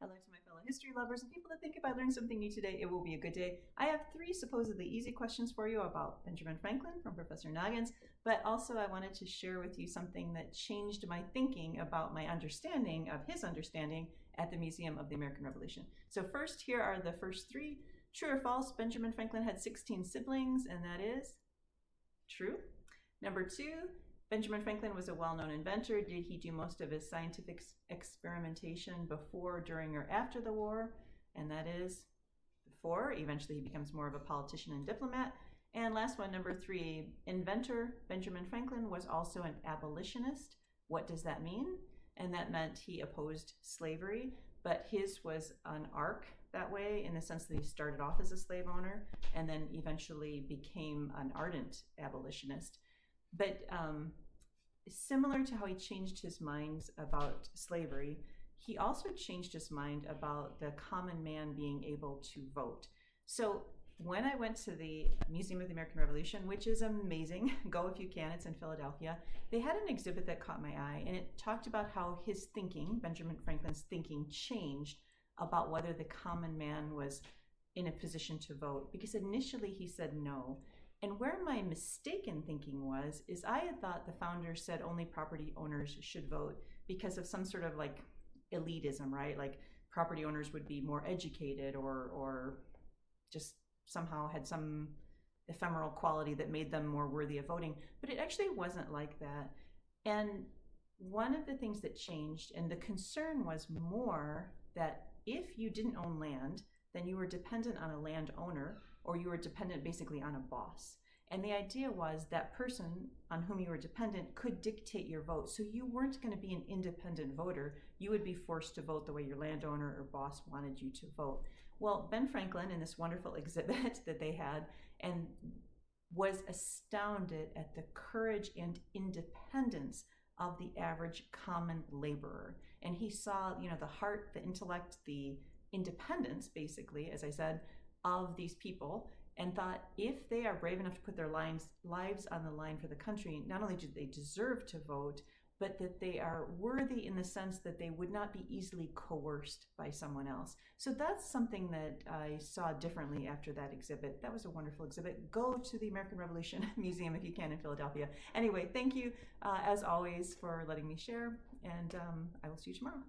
Hello to my fellow history lovers and people that think if I learned something new today, it will be a good day. I have 3 supposedly easy questions for you about Benjamin Franklin from Professor Noggins, but also I wanted to share with you something that changed my thinking about my understanding of his understanding at the Museum of the American Revolution. So first, here are the first 3. True or false, Benjamin Franklin had 16 siblings, and that is true. Number 2, Benjamin Franklin was a well-known inventor. Did he do most of his scientific experimentation before, during, or after the war? And that is before. Eventually he becomes more of a politician and diplomat. And last one, number 3, inventor Benjamin Franklin was also an abolitionist. What does that mean? And that meant he opposed slavery, but his was an arc that way, in the sense that he started off as a slave owner and then eventually became an ardent abolitionist. But similar to how he changed his mind about slavery, he also changed his mind about the common man being able to vote. So when I went to the Museum of the American Revolution, which is amazing, go if you can, it's in Philadelphia, they had an exhibit that caught my eye, and it talked about how his thinking, Benjamin Franklin's thinking, changed about whether the common man was in a position to vote, because initially he said no. And where my mistaken thinking was, is I had thought the founders said only property owners should vote because of some sort of like elitism, right? Like property owners would be more educated or just somehow had some ephemeral quality that made them more worthy of voting. But it actually wasn't like that. And one of the things that changed, and the concern was more that if you didn't own land, then you were dependent on a landowner, or you were dependent basically on a boss. And the idea was that person on whom you were dependent could dictate your vote. So you weren't going to be an independent voter. You would be forced to vote the way your landowner or boss wanted you to vote. Well, Ben Franklin, in this wonderful exhibit that they had, and was astounded at the courage and independence of the average common laborer. And he saw, the heart, the intellect, the independence, basically, as I said, of these people, and thought if they are brave enough to put their lives on the line for the country, not only do they deserve to vote, but that they are worthy in the sense that they would not be easily coerced by someone else. So that's something that I saw differently after that exhibit. That was a wonderful exhibit. Go to the American Revolution Museum if you can in Philadelphia. Anyway, thank you as always for letting me share, and I will see you tomorrow.